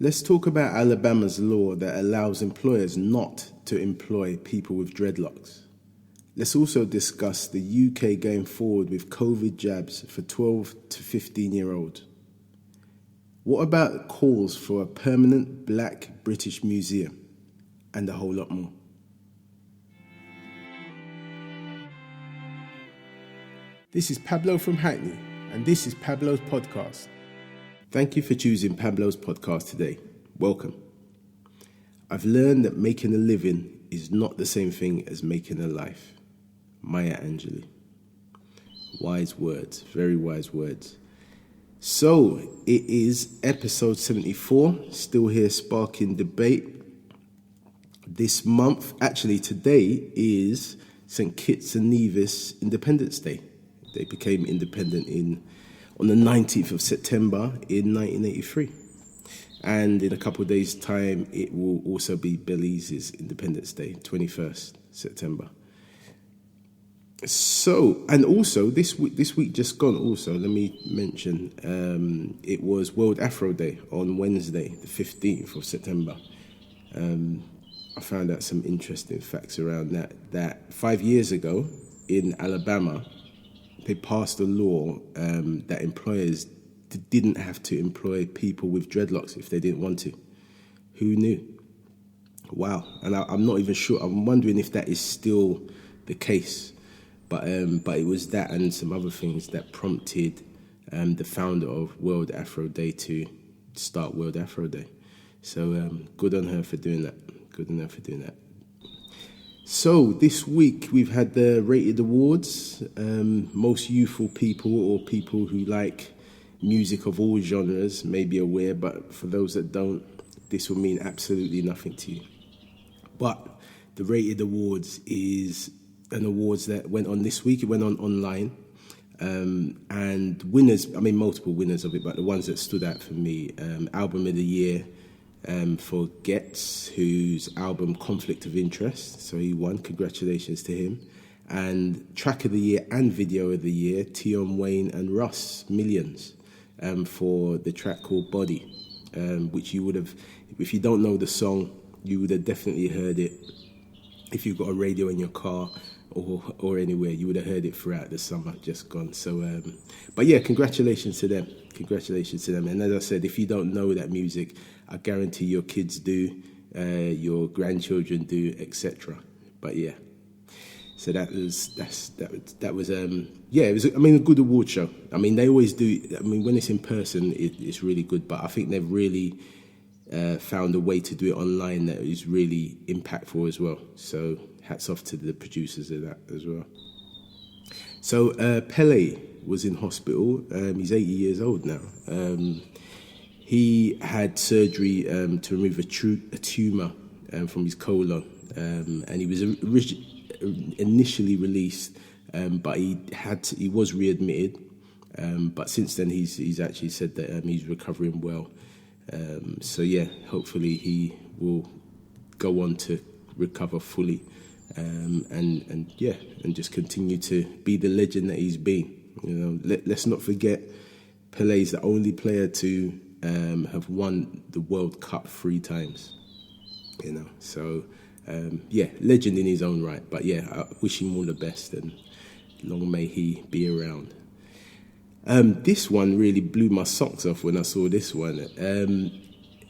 Let's talk about Alabama's law that allows employers not to employ people with dreadlocks. Let's also discuss the UK going forward with COVID jabs for 12 to 15-year-olds. What about calls for a permanent Black British museum? And a whole lot more. This is Pablo from Hackney, and this is Pablo's podcast. Thank you for choosing Pablo's podcast today. Welcome. I've learned that making a living is not the same thing as making a life. Maya Angelou. Wise words, very wise words. So, it is episode 74, still here sparking debate. This month, actually today, is St. Kitts and Nevis Independence Day. They became independent on the 19th of September in 1983. And in a couple of days' time, it will also be Belize's Independence Day, 21st September. So, and also this week just gone also, let me mention, it was World Afro Day on Wednesday, the 15th of September. I found out some interesting facts around that 5 years ago in Alabama, they passed a law that employers didn't have to employ people with dreadlocks if they didn't want to. Who knew? Wow. And I'm not even sure. I'm wondering if that is still the case. But it was that and some other things that prompted the founder of World Afro Day to start World Afro Day. So good on her for doing that. Good on her for doing that. So this week we've had the Rated Awards. Most youthful people or people who like music of all genres may be aware, but for those that don't, this will mean absolutely nothing to you. But the Rated Awards is an awards that went on this week. It went on online. And winners, I mean multiple winners of it, but the ones that stood out for me, Album of the Year, for Getz, whose album Conflict of Interest, so he won, congratulations to him. And Track of the Year and Video of the Year, Tion Wayne and Russ, Millions, for the track called Body, which you would have, if you don't know the song, you would have definitely heard it. If you've got a radio in your car or anywhere, you would have heard it throughout the summer just gone. So, but yeah, congratulations to them. Congratulations to them. And as I said, if you don't know that music, I guarantee your kids do, your grandchildren do, etc. But yeah, so it was I mean, a good award show. I mean, they always do. I mean, when it's in person, it's really good. But I think they've really found a way to do it online that is really impactful as well. So hats off to the producers of that as well. So Pele was in hospital. He's 80 years old now. He had surgery to remove a tumour from his colon, and he was initially released, but he was readmitted. But since then, he's actually said that he's recovering well. So yeah, hopefully he will go on to recover fully, and just continue to be the legend that he's been. You know, let's not forget Pele's the only player to have won the World Cup 3 times. You know, so legend in his own right. But yeah, I wish him all the best and long may he be around. This one really blew my socks off when I saw this one.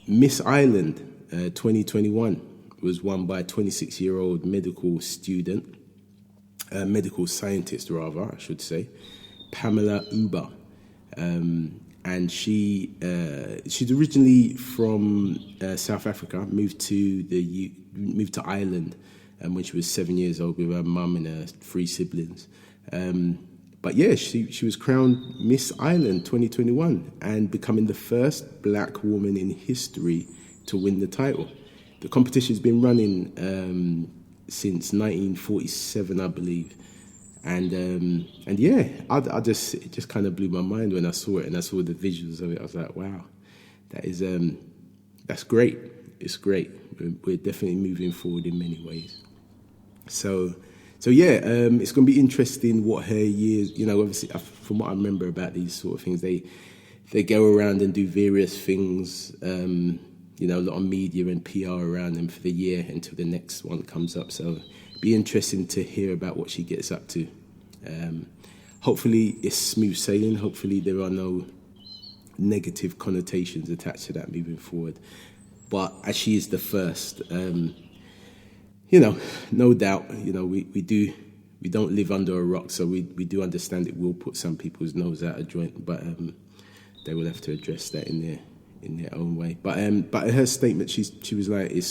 Miss Ireland 2021 was won by a 26-year-old medical scientist, I should say, Pamela Uber. And she's originally from South Africa, moved to Ireland when she was 7 years old with her mum and her 3 siblings. But yeah, she was crowned Miss Ireland 2021 and becoming the first black woman in history to win the title. The competition's been running since 1947, I believe. And yeah, I just, it just kind of blew my mind when I saw it and I saw the visuals of it. I was like, wow, that's great. It's great. We're definitely moving forward in many ways. So yeah, it's going to be interesting what her years, you know, obviously from what I remember about these sort of things, they go around and do various things, a lot of media and PR around them for the year until the next one comes up. So be interesting to hear about what she gets up to. Hopefully it's smooth sailing. Hopefully there are no negative connotations attached to that moving forward. But as she is the first, no doubt, we don't live under a rock, so we do understand it will put some people's nose out of joint, but they will have to address that in their own way. But her statement, she was like, I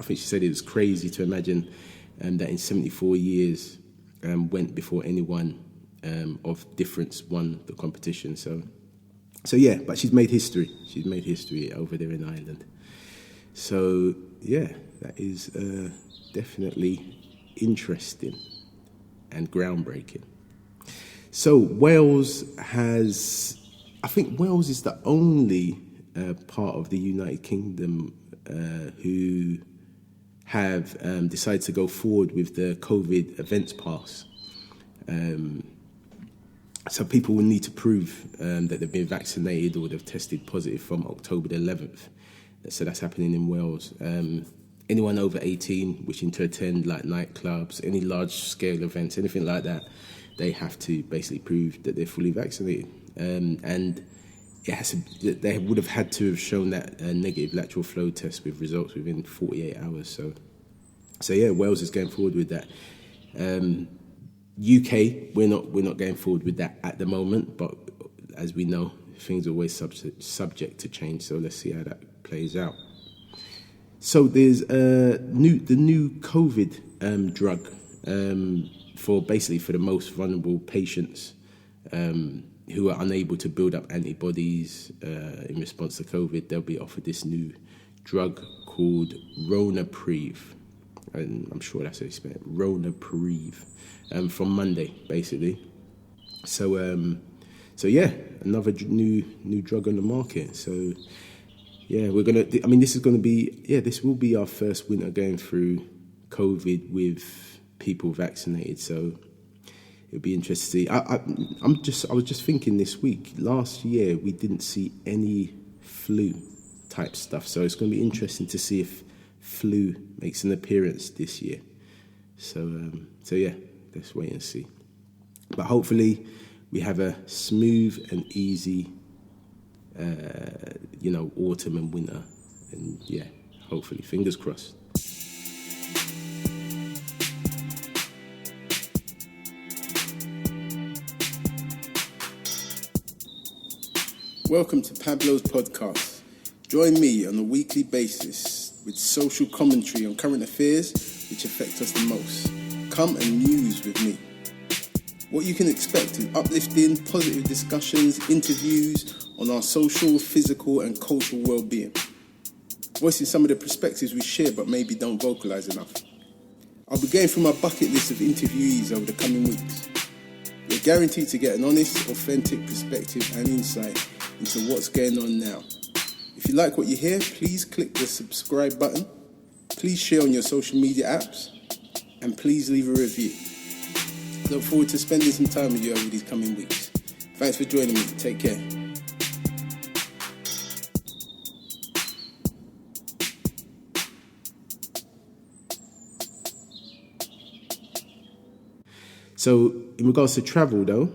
think she said it was crazy to imagine that in 74 years went before anyone of difference won the competition. So yeah, but she's made history. She's made history over there in Ireland. So yeah, that is definitely interesting and groundbreaking. So Wales I think Wales is the only part of the United Kingdom who have decided to go forward with the COVID events pass. So people will need to prove that they've been vaccinated or they've tested positive from October the 11th. So that's happening in Wales. Anyone over 18 wishing to attend like nightclubs, any large-scale events, anything like that, they have to basically prove that they're fully vaccinated. And they would have had to have shown that negative lateral flow test with results within 48 hours. So yeah, Wales is going forward with that. UK, we're not going forward with that at the moment, but as we know, things are always subject to change. So let's see how that plays out. So there's the new COVID drug for the most vulnerable patients who are unable to build up antibodies in response to COVID. They'll be offered this new drug called Ronapreve, and I'm sure that's how you spell it, Ronapreve, from Monday, basically. So yeah, another new drug on the market. So yeah, this will be our first winter going through COVID with people vaccinated. So it'll be interesting to see. I was just thinking this week. Last year we didn't see any flu type stuff, so it's going to be interesting to see if flu makes an appearance this year. So yeah, let's wait and see. But hopefully we have a smooth and easy, autumn and winter, and yeah, hopefully, fingers crossed. Welcome to Pablo's podcast. Join me on a weekly basis with social commentary on current affairs which affect us the most. Come and muse with me. What you can expect is uplifting, positive discussions, interviews on our social, physical and cultural well-being. Voicing some of the perspectives we share but maybe don't vocalise enough. I'll be going through my bucket list of interviewees over the coming weeks. You're guaranteed to get an honest, authentic perspective and insight into what's going on now. If you like what you hear, please click the subscribe button. Please share on your social media apps. And please leave a review. Look forward to spending some time with you over these coming weeks. Thanks for joining me. Take care. So, in regards to travel, though,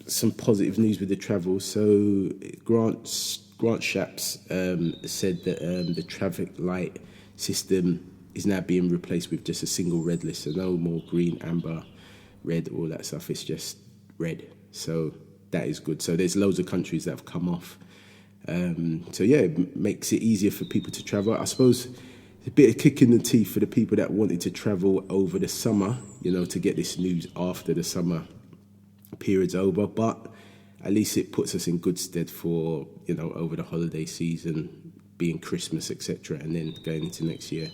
some positive news with the travel. So, Grant Shapps said that the traffic light system is now being replaced with just a single red list. So no more green, amber, red, all that stuff. It's just red. So that is good. So there's loads of countries that have come off. So yeah, it makes it easier for people to travel. I suppose a bit of kick in the teeth for the people that wanted to travel over the summer, to get this news after the summer period's over. But at least it puts us in good stead for, over the holiday season, being Christmas, etc., and then going into next year.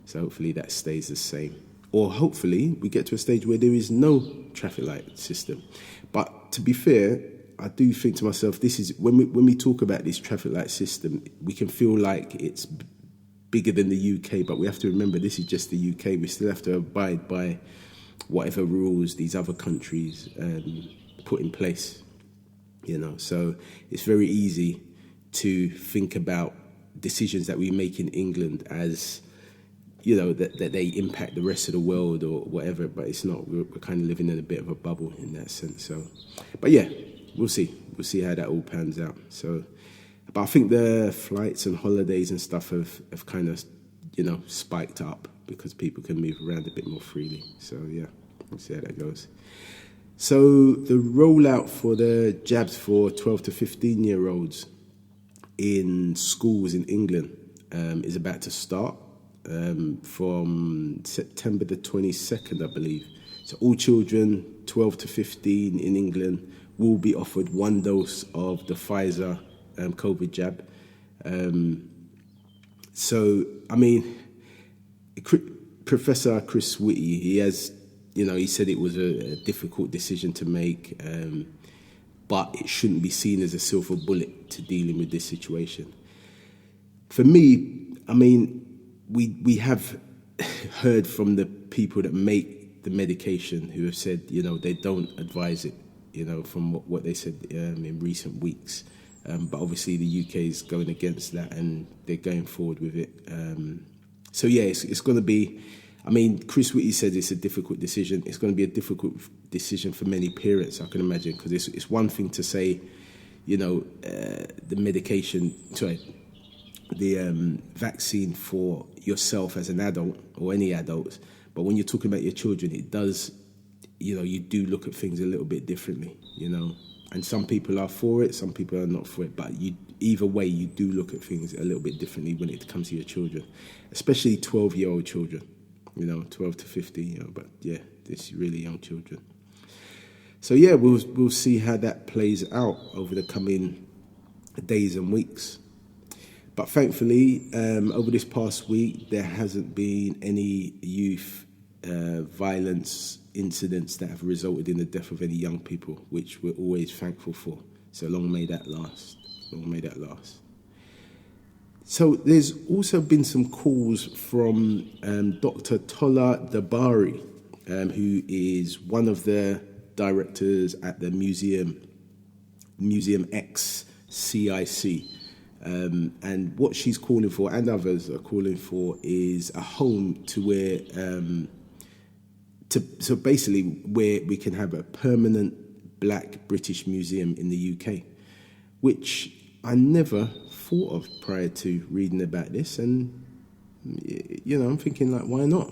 So hopefully that stays the same. Or hopefully we get to a stage where there is no traffic light system. But to be fair, I do think to myself, this is when we talk about this traffic light system, we can feel like it's bigger than the UK, but we have to remember this is just the UK. We still have to abide by whatever rules these other countries put in place. So it's very easy to think about decisions that we make in England as, you know, that they impact the rest of the world or whatever, but it's not. We're kind of living in a bit of a bubble in that sense. So, but yeah, we'll see. We'll see how that all pans out. So, but I think the flights and holidays and stuff have kind of, you know, spiked up because people can move around a bit more freely. So yeah, we'll see how that goes. So the rollout for the jabs for 12 to 15-year-olds in schools in England is about to start from September the 22nd, I believe. So all children 12 to 15 in England will be offered one dose of the Pfizer COVID jab. So, I mean, Professor Chris Whitty, he has, you know, he said it was a difficult decision to make, but it shouldn't be seen as a silver bullet to dealing with this situation. For me, I mean, we have heard from the people that make the medication who have said, you know, they don't advise it, you know, from what they said in recent weeks. But obviously the UK is going against that and they're going forward with it. So yeah, it's going to be, I mean, Chris Whitty said it's a difficult decision. It's going to be a difficult decision for many parents, I can imagine, because it's one thing to say, you know, the vaccine for yourself as an adult or any adults, but when you're talking about your children, it does, you know, you do look at things a little bit differently, you know, and some people are for it, some people are not for it, but either way, you do look at things a little bit differently when it comes to your children, especially 12-year-old children, you know, 12 to 15, you know, but yeah, this really young children. So yeah, we'll see how that plays out over the coming days and weeks. But thankfully, over this past week, there hasn't been any youth violence incidents that have resulted in the death of any young people, which we're always thankful for. So long may that last. Long may that last. So there's also been some calls from Dr. Tola Dabari, who is one of the directors at the Museum X CIC. And what she's calling for, and others are calling for, is a home to where, so basically where we can have a permanent Black British museum in the UK, which I never thought of prior to reading about this. And, you know, I'm thinking, like, why not?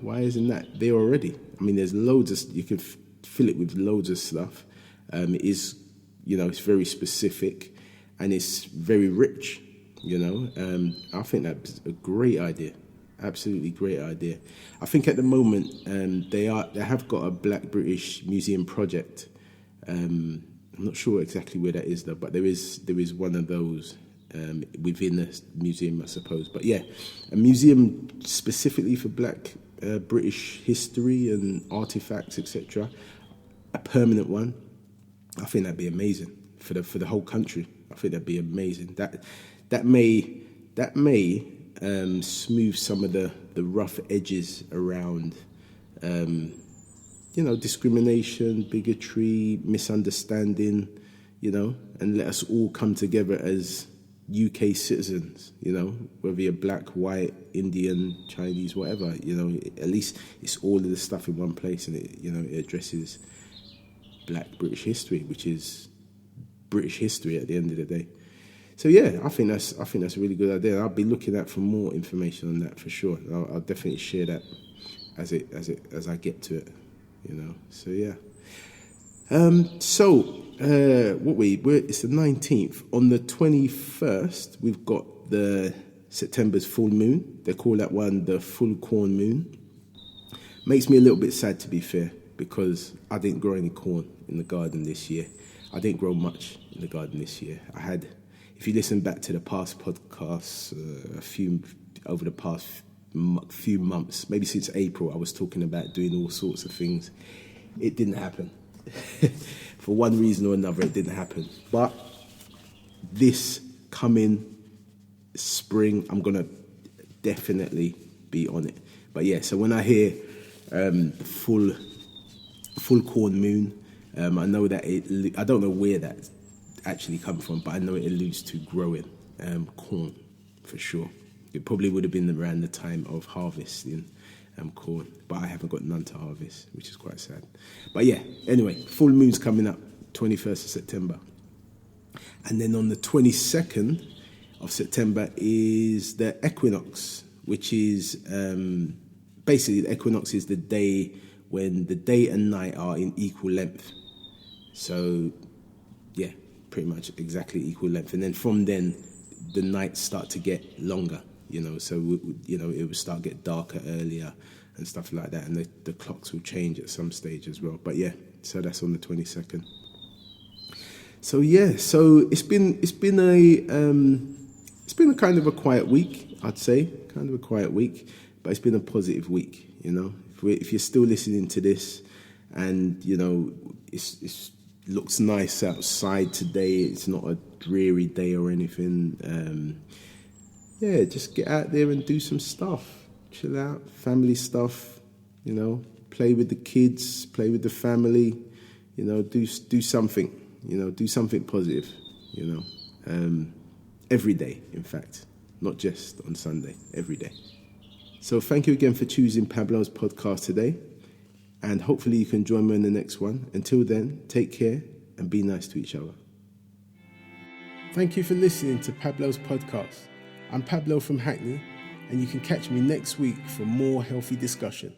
Why isn't that there already? I mean, there's loads of, you can fill it with loads of stuff. It is, you know, it's very specific. And it's very rich, you know. I think that's a great idea, absolutely great idea. I think at the moment they have got a Black British Museum project. I'm not sure exactly where that is though, but there is one of those within the museum, I suppose. But yeah, a museum specifically for Black British history and artifacts, etc. A permanent one. I think that'd be amazing for the whole country. I think that'd be amazing. That may smooth some of the rough edges around, you know, discrimination, bigotry, misunderstanding, you know, and let us all come together as UK citizens, you know, whether you're Black, white, Indian, Chinese, whatever, you know, at least it's all of the stuff in one place, and it, you know, it addresses Black British history, which is British history at the end of the day. So yeah, I think that's a really good idea. I'll be looking out for more information on that for sure. I'll definitely share that as I get to it, you know. So yeah. It's the 19th. On the 21st, we've got the September's full moon. They call that one the full corn moon. Makes me a little bit sad, to be fair, because I didn't grow any corn in the garden this year. I didn't grow much in the garden this year. I had, if you listen back to the past podcasts, over the past few months, maybe since April, I was talking about doing all sorts of things. It didn't happen. For one reason or another, it didn't happen. But this coming spring, I'm going to definitely be on it. But yeah, so when I hear full corn moon, I know that I don't know where that actually comes from, but I know it alludes to growing corn. for sure. It probably would have been around the time of harvesting corn, but I haven't got none to harvest, which is quite sad. But yeah, anyway, full moon's coming up, 21st of September. And then on the 22nd of September is the equinox, which is basically the equinox is the day when the day and night are in equal length. So yeah, pretty much exactly equal length. And then from then, the nights start to get longer, so, it will start to get darker earlier and stuff like that. And the clocks will change at some stage as well. But yeah, so that's on the 22nd. So yeah, so it's been a kind of a quiet week, I'd say, kind of a quiet week, but it's been a positive week, If you're still listening to this and, it's looks nice outside today, it's not a dreary day or anything, just get out there and do some stuff, chill out, family stuff, play with the kids, play with the family, do something, do something positive, every day, in fact, not just on Sunday, every day. So thank you again for choosing Pablo's podcast today, and hopefully you can join me in the next one. Until then, take care and be nice to each other. Thank you for listening to Pablo's podcast. I'm Pablo from Hackney, and you can catch me next week for more healthy discussion.